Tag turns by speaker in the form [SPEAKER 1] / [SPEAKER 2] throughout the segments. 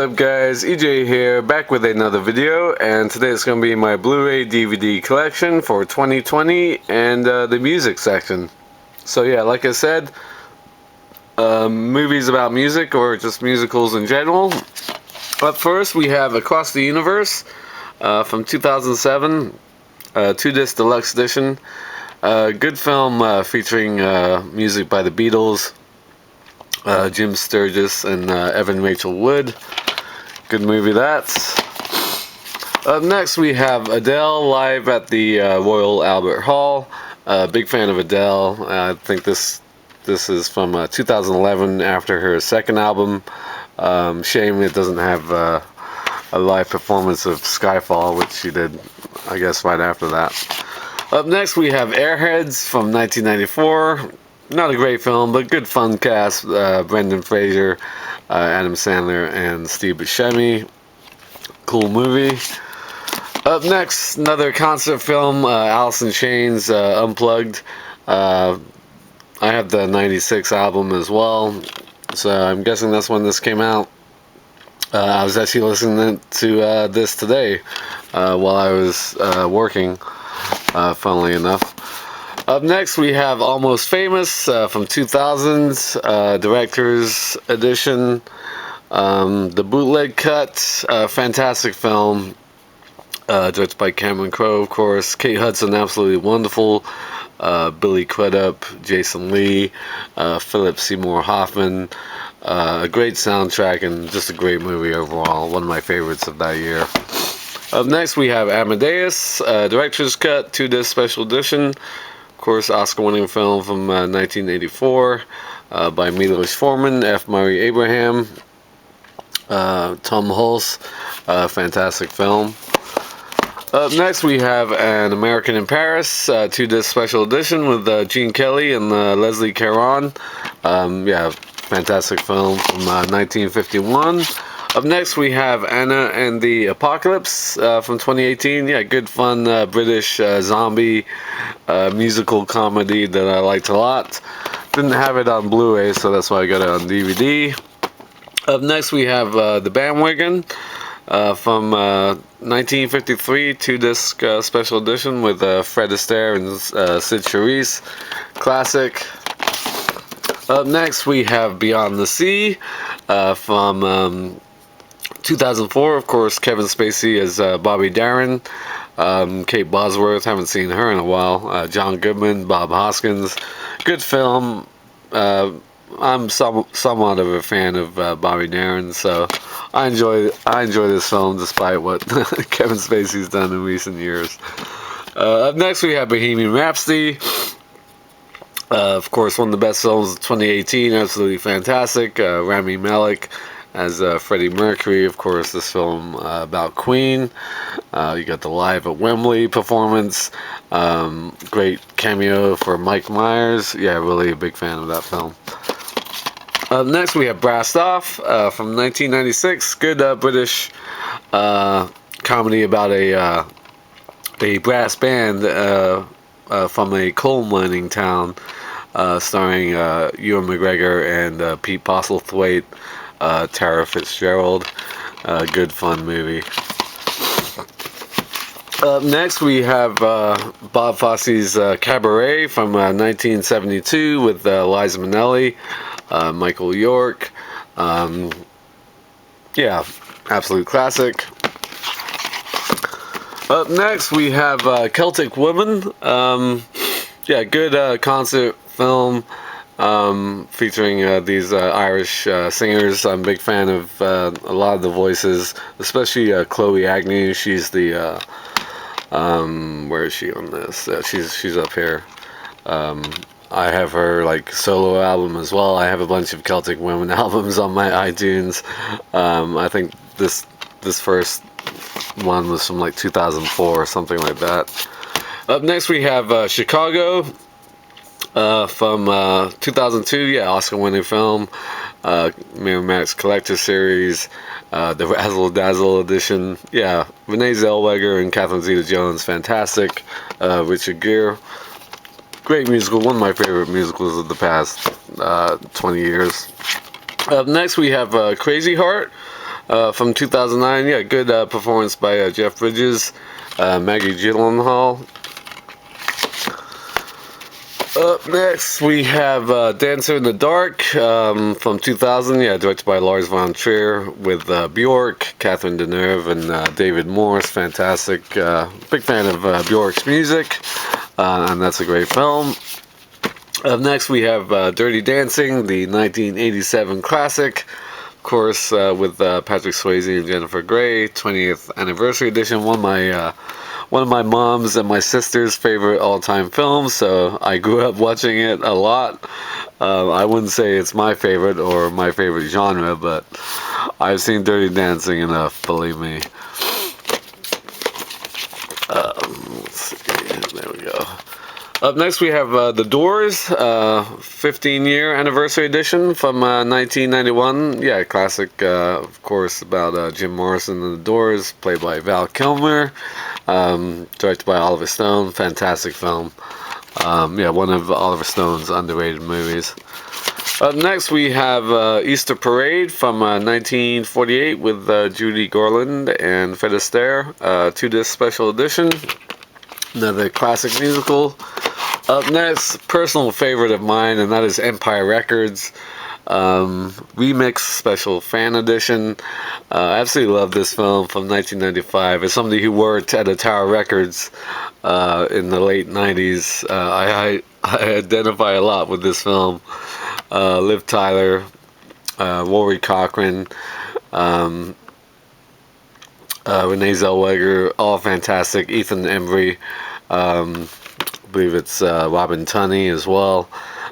[SPEAKER 1] up guys, EJ here, back with another video, and today it's going to be my Blu-ray DVD collection for 2020 and the music section. So yeah, like I said, movies about music or just musicals in general. Up first we have Across the Universe from 2007, 2-disc deluxe edition. Good film featuring music by the Beatles, Jim Sturgis and Evan Rachel Wood. Good movie that. Up next we have Adele live at the Royal Albert Hall. Big fan of Adele. I think this is from 2011 after her second album. Shame it doesn't have a live performance of Skyfall, which she did, I guess, right after that. Up next we have Airheads from 1994. Not a great film, but good fun cast. Brendan Fraser, Adam Sandler, and Steve Buscemi. Cool movie. Up next, another concert film, Alice in Chains, Unplugged. I have the 96 album as well, so I'm guessing that's when this came out. I was actually listening to this today while I was working, funnily enough. Up next we have Almost Famous from 2000s, Director's Edition, the bootleg cut, fantastic film, directed by Cameron Crowe, of course. Kate Hudson, absolutely wonderful. Billy Crudup, Jason Lee, Philip Seymour Hoffman. A great soundtrack and just a great movie overall. One of my favorites of that year. Up next we have Amadeus, Director's Cut, 2-disc special edition. Of course, Oscar-winning film from 1984 by Milos Forman, F. Murray Abraham, Tom Hulse. Fantastic film. Up next we have An American in Paris, 2-disc special edition with Gene Kelly and Leslie Caron. Yeah, fantastic film from 1951. Up next we have Anna and the Apocalypse from 2018. Yeah, good fun British zombie musical comedy that I liked a lot. Didn't have it on Blu-ray, so that's why I got it on DVD. Up next we have The Bandwagon from 1953, 2-disc special edition with Fred Astaire and Sid Charisse. Classic. Up next we have Beyond the Sea from 2004, of course, Kevin Spacey as Bobby Darin, Kate Bosworth, haven't seen her in a while, John Goodman, Bob Hoskins. Good film. I'm somewhat of a fan of Bobby Darin, so I enjoy this film despite what Kevin Spacey's done in recent years. Up next we have Bohemian Rhapsody. Of course, one of the best films of 2018, absolutely fantastic. Rami Malek as Freddie Mercury. Of course, this film about Queen. You got the Live at Wembley performance. Great cameo for Mike Myers. Yeah, really a big fan of that film. Next we have Brassed Off from 1996. Good British comedy about a brass band from a coal mining town, starring Ewan McGregor and Pete Postlethwaite. Tara Fitzgerald. Good fun movie. Up next we have Bob Fosse's Cabaret from 1972 with Liza Minnelli, Michael York. Yeah, absolute classic. Up next we have Celtic Women. Yeah, good concert film featuring these Irish singers. I'm a big fan of a lot of the voices, especially Chloe Agnew. She's the where is she on this? She's up here. I have her like solo album as well. I have a bunch of Celtic Women albums on my iTunes. I think this first one was from like 2004 or something like that. Up next we have Chicago from 2002. Yeah, Oscar-winning film. Miramax Collector Series. The Razzle Dazzle edition. Yeah, Renee Zellweger and Catherine Zeta-Jones, fantastic. Richard Gere, great musical, one of my favorite musicals of the past 20 years. Up next we have Crazy Heart from 2009. Yeah, good performance by Jeff Bridges, Maggie Gyllenhaal. Up next, we have Dancer in the Dark from 2000. Yeah, directed by Lars von Trier with Bjork, Catherine Deneuve, and David Morse. Fantastic. Big fan of Bjork's music, and that's a great film. Up next, we have Dirty Dancing, the 1987 classic. Of course, with Patrick Swayze and Jennifer Grey, 20th anniversary edition. One of my mom's and my sister's favorite all-time films, so I grew up watching it a lot. I wouldn't say it's my favorite or my favorite genre, but I've seen Dirty Dancing enough, believe me. Let's see, there we go. Up next, we have The Doors, 15-year anniversary edition from 1991. Yeah, classic, of course, about Jim Morrison and The Doors, played by Val Kilmer, directed by Oliver Stone. Fantastic film. Yeah, one of Oliver Stone's underrated movies. Up next, we have Easter Parade from 1948 with Judy Garland and Fred Astaire, 2-disc special edition. Another classic musical. Up next, personal favorite of mine, and that is Empire Records remix special fan edition. I absolutely love this film from 1995. As somebody who worked at a Tower Records in the late 90s, I identify a lot with this film. Liv Tyler, Rory Cochrane, Renee Zellweger, all fantastic. Ethan Embry. I believe it's Robin Tunney as well.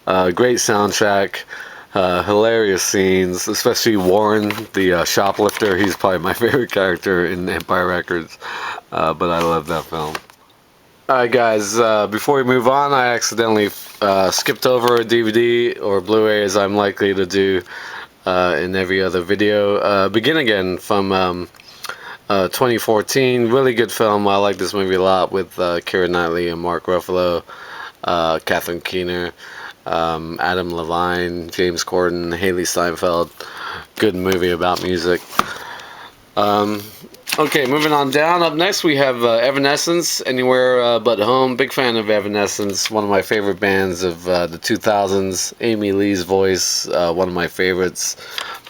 [SPEAKER 1] Great soundtrack, hilarious scenes, especially Warren, the shoplifter. He's probably my favorite character in Empire Records, but I love that film. Alright guys, before we move on, I accidentally skipped over a DVD or Blu-ray, as I'm likely to do in every other video. Begin Again from 2014, really good film. I like this movie a lot, with Keira Knightley and Mark Ruffalo, Catherine Keener, Adam Levine, James Corden, Haley Steinfeld. Good movie about music. Okay, moving on down. Up next, we have Evanescence, Anywhere But Home. Big fan of Evanescence, one of my favorite bands of the 2000s. Amy Lee's voice, one of my favorites.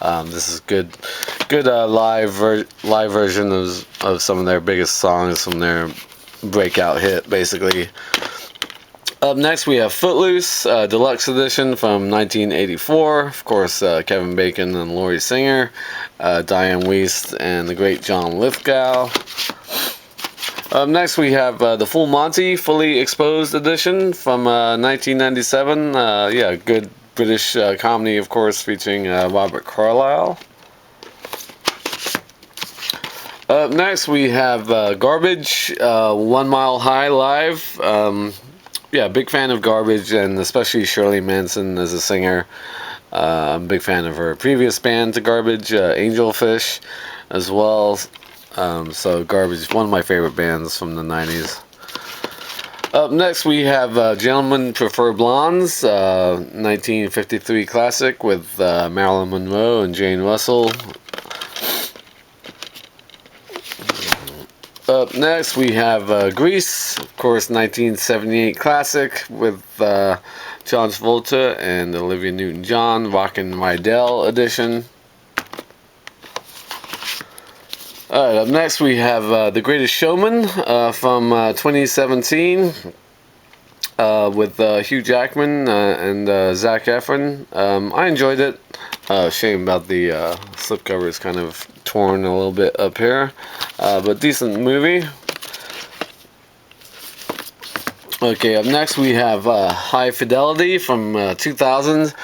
[SPEAKER 1] This is good live version of some of their biggest songs from their breakout hit, basically. Up next, we have Footloose, deluxe edition from 1984. Of course, Kevin Bacon and Laurie Singer, Diane Wiest, and the great John Lithgow. Up next, we have the Full Monty, fully exposed edition from 1997. Yeah, good British comedy, of course, featuring Robert Carlyle. Up next, we have Garbage, 1 Mile High live. Yeah, big fan of Garbage, and especially Shirley Manson as a singer. I'm a big fan of her previous band to Garbage, Angelfish, as well. So Garbage, one of my favorite bands from the 90s. Up next, we have Gentlemen Prefer Blondes, 1953 classic with Marilyn Monroe and Jane Russell. Up next, we have Grease, of course, 1978 classic with John Travolta and Olivia Newton-John, Rockin' Rydell edition. Alright, up next we have The Greatest Showman from 2017 with Hugh Jackman and Zac Efron. I enjoyed it. Shame about the slipcover is kind of torn a little bit up here, but decent movie. Okay, up next we have High Fidelity from 2000.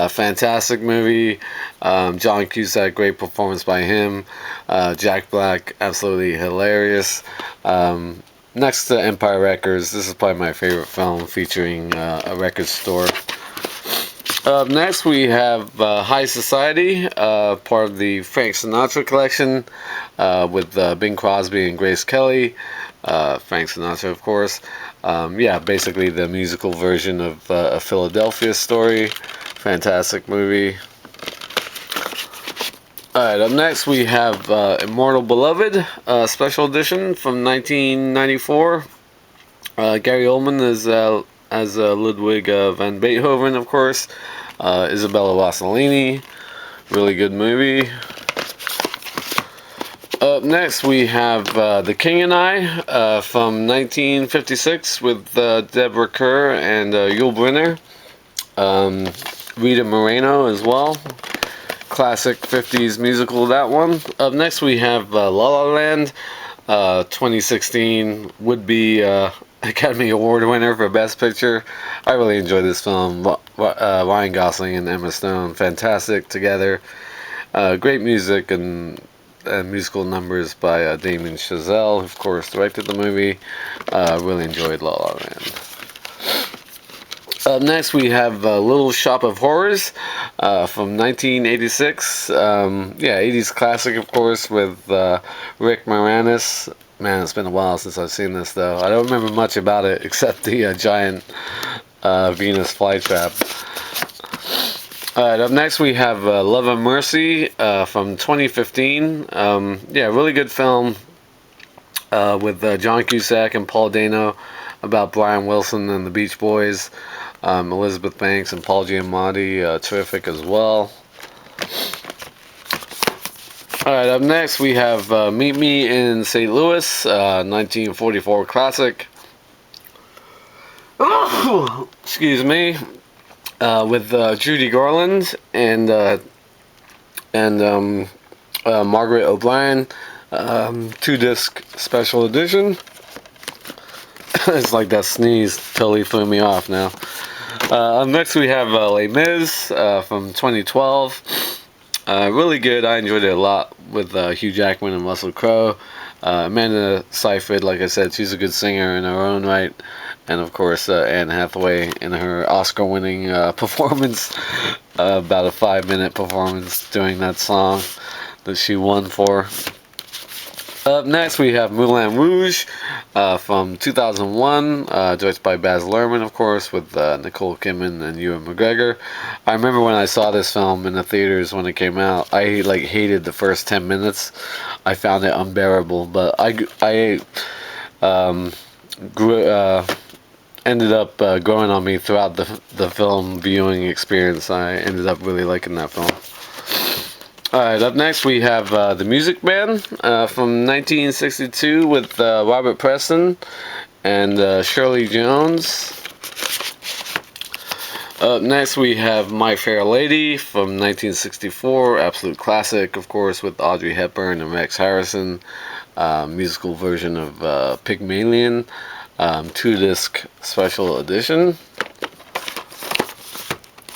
[SPEAKER 1] Fantastic movie. John Cusack, great performance by him. Jack Black, absolutely hilarious. Next to Empire Records, this is probably my favorite film featuring a record store. Up next, we have High Society, part of the Frank Sinatra collection, with Bing Crosby and Grace Kelly. Frank Sinatra, of course. Yeah, basically the musical version of A Philadelphia Story. Fantastic movie. Alright, up next we have Immortal Beloved, special edition from 1994. Gary Oldman is as Ludwig van Beethoven, of course. Isabella Rossellini, really good movie. Up next we have The King and I from 1956 with Deborah Kerr and Yul Brynner. Rita Moreno as well. Classic 50s musical, that one. Up next we have La La Land, 2016 would-be Academy Award winner for Best Picture. I really enjoyed this film. Ryan Gosling and Emma Stone, fantastic together. Great music and musical numbers by Damien Chazelle, of course, directed the movie. Really enjoyed La La Land. Up next we have Little Shop of Horrors from 1986. 80s classic, of course, with Rick Moranis. Man, it's been a while since I've seen this, though. I don't remember much about it except the giant Venus flytrap. Alright, up next we have Love and Mercy from 2015. Really good film with John Cusack and Paul Dano about Brian Wilson and the Beach Boys. Elizabeth Banks and Paul Giamatti, terrific as well. Alright, up next we have Meet Me in St. Louis, 1944 classic. Excuse me. With Judy Garland and Margaret O'Brien, 2-disc special edition. It's like that sneeze totally threw me off now. Next we have Les Mis from 2012. Really good. I enjoyed it a lot with Hugh Jackman and Russell Crowe. Amanda Seyfried, like I said, she's a good singer in her own right. And of course, Anne Hathaway in her Oscar-winning performance, about a 5-minute performance doing that song that she won for. Up next, we have Moulin Rouge from 2001, directed by Baz Luhrmann, of course, with Nicole Kidman and Ewan McGregor. I remember when I saw this film in the theaters when it came out, I hated the first 10 minutes. I found it unbearable, but I ended up growing on me throughout the film viewing experience. I ended up really liking that film. Alright, up next we have The Music Man from 1962 with Robert Preston and Shirley Jones. Up next we have My Fair Lady from 1964, absolute classic, of course, with Audrey Hepburn and Rex Harrison. Musical version of Pygmalion, 2-disc special edition.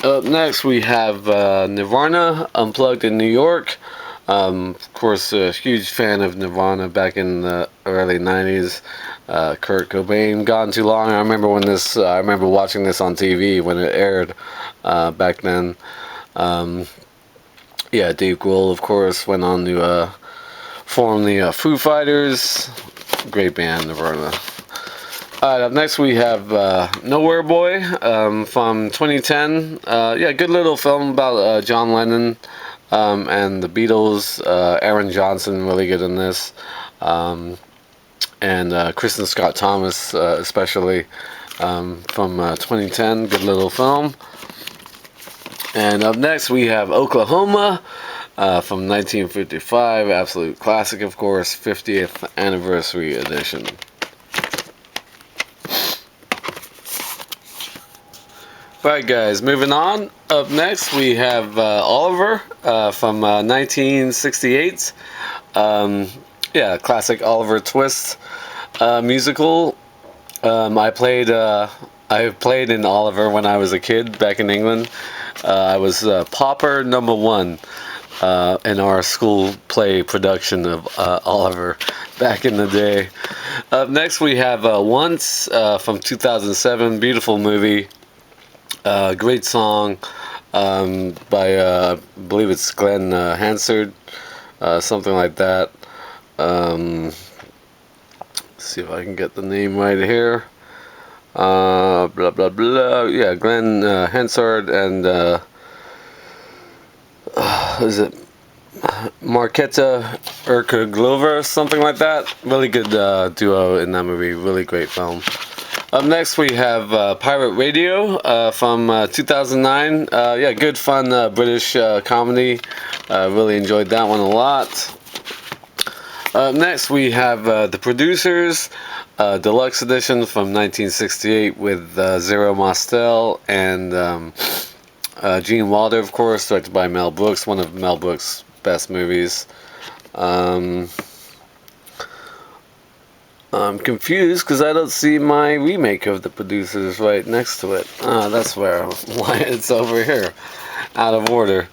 [SPEAKER 1] Up next we have Nirvana, Unplugged in New York. Of course, a huge fan of Nirvana back in the early 90s. Kurt Cobain, Gone Too Long. I remember watching this on TV when it aired back then. Dave Grohl, of course, went on to form the Foo Fighters. Great band, Nirvana. Alright, up next we have Nowhere Boy from 2010. Good little film about John Lennon and the Beatles. Aaron Johnson, really good in this. And Kristen Scott Thomas, especially from 2010. Good little film. And up next we have Oklahoma from 1955. Absolute classic, of course. 50th anniversary edition. Alright guys, moving on. Up next we have Oliver from 1968. Classic Oliver Twist musical. I played in Oliver when I was a kid back in England. I was Pauper number 1 in our school play production of Oliver back in the day. Up next we have Once from 2007. Beautiful movie. Great song by I believe it's Glenn Hansard, something like that. Let's see if I can get the name right here. Blah blah blah. Yeah, Glenn Hansard and is it Marketa Urka Glover, something like that. Really good duo in that movie. Really great film. Up next, we have Pirate Radio from 2009. Yeah, good, fun British comedy. Really enjoyed that one a lot. Up next, we have The Producers, Deluxe Edition from 1968 with Zero Mostel and Gene Wilder, of course, directed by Mel Brooks, one of Mel Brooks' best movies. I'm confused because I don't see my remake of The Producers right next to it. That's why it's over here, out of order.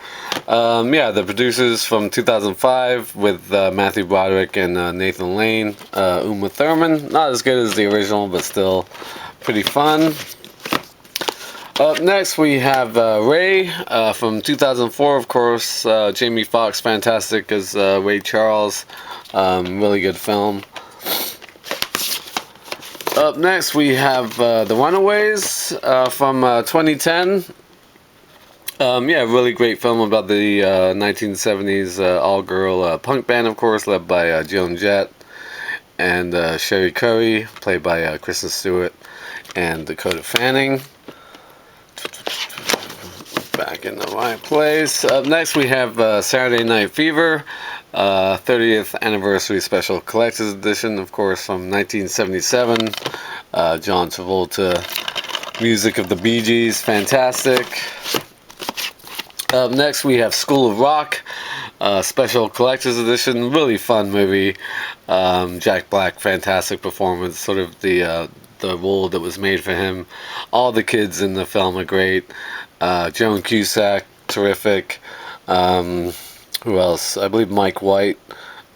[SPEAKER 1] Yeah, The Producers from 2005 with Matthew Broderick and Nathan Lane. Uma Thurman, not as good as the original, but still pretty fun. Up next, we have Ray from 2004, of course. Jamie Foxx, fantastic as Ray Charles. Really good film. Up next, we have The Runaways from 2010. Yeah, really great film about the 1970s all-girl punk band, of course, led by Joan Jett and Sherry Curry, played by Kristen Stewart and Dakota Fanning. Back in the right place. Up next, we have Saturday Night Fever, 30th Anniversary Special Collector's Edition, of course, from 1977. John Travolta, music of the Bee Gees, fantastic. Up next, we have School of Rock, Special Collector's Edition, really fun movie. Jack Black, fantastic performance, sort of the role that was made for him. All the kids in the film are great. Joan Cusack, terrific. Who else? I believe Mike White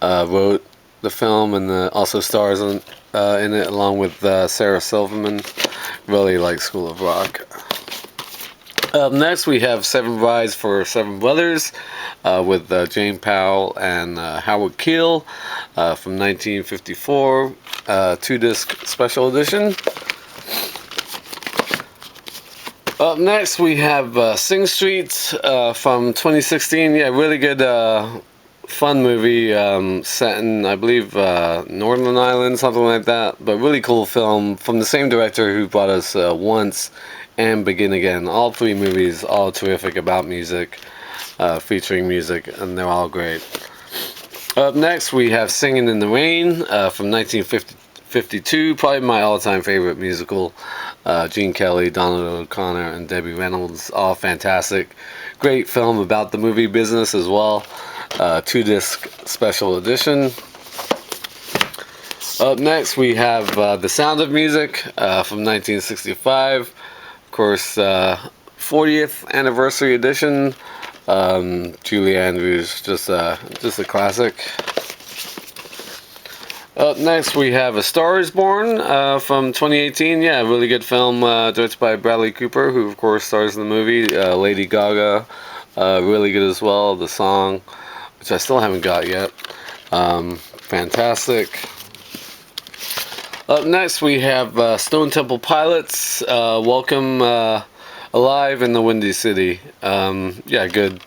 [SPEAKER 1] wrote the film and also stars in it along with Sarah Silverman. Really like School of Rock. Up next, we have Seven Brides for Seven Brothers with Jane Powell and Howard Keel from 1954, 2-disc special edition. Up next, we have Sing Street from 2016. Yeah, really good, fun movie set in, I believe, Northern Ireland, something like that. But really cool film from the same director who brought us Once and Begin Again. All three movies, all terrific about music, featuring music, and they're all great. Up next, we have Singing in the Rain from 1952, probably my all-time favorite musical. Gene Kelly, Donald O'Connor, and Debbie Reynolds, all fantastic. Great film about the movie business as well. 2-disc special edition. Up next, we have The Sound of Music from 1965. Of course, 40th anniversary edition. Julie Andrews, just a classic. Up next, we have A Star Is Born from 2018. Yeah, really good film directed by Bradley Cooper, who of course stars in the movie. Lady Gaga, really good as well. The song, which I still haven't got yet, fantastic. Up next, we have Stone Temple Pilots, Welcome Alive in the Windy City. Yeah, good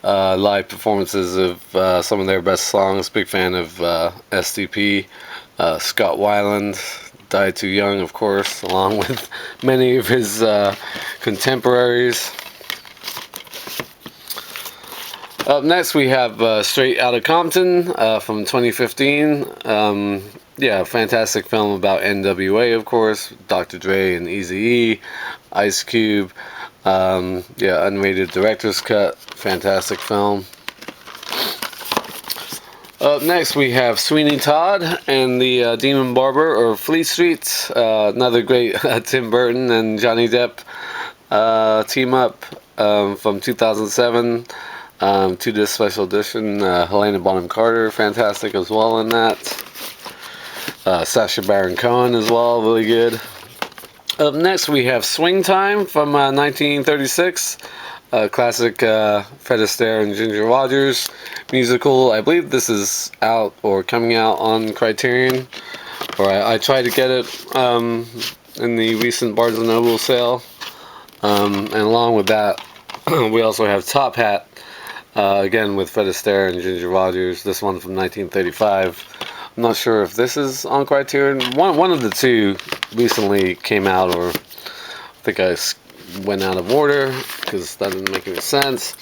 [SPEAKER 1] live performances of some of their best songs. Big fan of SDP. Scott Weiland died too young, of course, along with many of his contemporaries. Up next, we have Straight Outta Compton from 2015. Yeah, fantastic film about NWA, of course. Dr. Dre and Eazy-E, Ice Cube. Yeah, unrated director's cut. Fantastic film. Up next, we have Sweeney Todd and the Demon Barber, or Fleet Street. Another great Tim Burton and Johnny Depp team up from 2007. 2-disc special edition. Helena Bonham Carter, fantastic as well in that. Sacha Baron Cohen as well, really good. Up next, we have Swing Time from 1936. Classic Fred Astaire and Ginger Rogers musical. I believe this is out or coming out on Criterion, or I tried to get it in the recent Barnes & Noble sale. And along with that, we also have Top Hat again with Fred Astaire and Ginger Rogers. This one from 1935. I'm not sure if this is on Criterion. One of the two recently came out, or I think I went out of order because that didn't make any sense.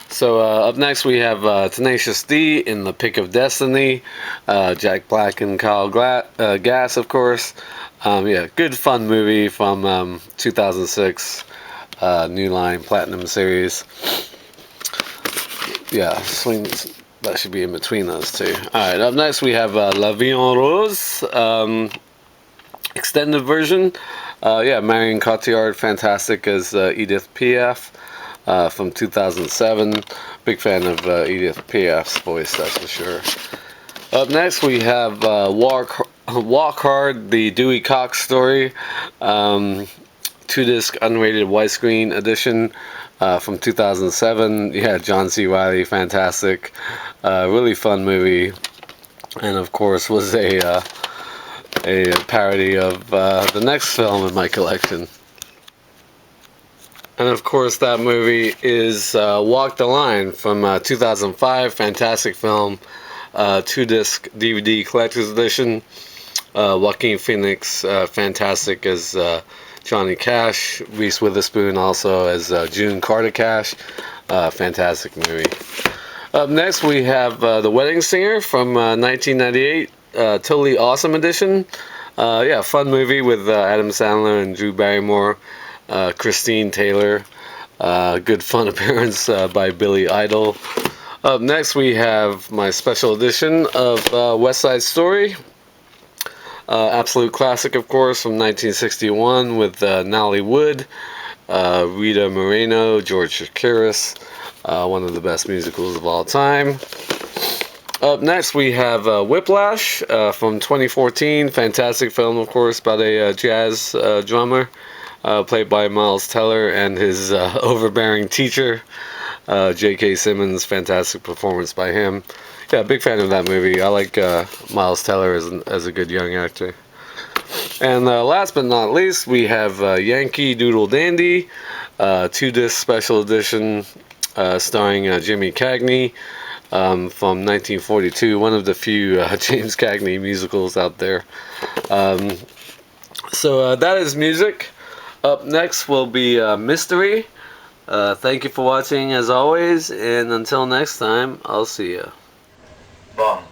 [SPEAKER 1] So up next we have Tenacious D in The Pick of Destiny. Jack Black and Kyle Gass, of course. Yeah, good fun movie from 2006. New Line Platinum Series. Yeah, swings. That should be in between those two. Alright, up next we have Lavion Rose, extended version. Yeah, Marion Cotillard, fantastic as Edith Piaf from 2007. Big fan of Edith Piaf's voice, that's for sure. Up next we have Walk Hard, the Dewey Cox story. 2-disc unrated widescreen edition. From 2007. Yeah, John C. Reilly, fantastic. Really fun movie. And of course was a parody of the next film in my collection. And of course that movie is Walk the Line from 2005. Fantastic film. 2-disc DVD collector's edition. Joaquin Phoenix, fantastic as Johnny Cash. Reese Witherspoon also as June Carter Cash. Fantastic movie. Up next we have The Wedding Singer from 1998. Totally Awesome edition. Yeah, fun movie with Adam Sandler and Drew Barrymore. Christine Taylor. Good fun appearance by Billy Idol. Up next we have my special edition of West Side Story. Absolute classic, of course, from 1961 with Nolly Wood, Rita Moreno, George Chakiris, one of the best musicals of all time. Up next we have Whiplash from 2014. Fantastic film, of course, about a jazz drummer played by Miles Teller and his overbearing teacher, J.K. Simmons. Fantastic performance by him. Yeah, big fan of that movie. I like Miles Teller as a good young actor. And last but not least, we have Yankee Doodle Dandy, 2-disc special edition starring Jimmy Cagney from 1942. One of the few James Cagney musicals out there. So that is music. Up next will be Mystery. Thank you for watching as always, and until next time, I'll see you.
[SPEAKER 2] Bum.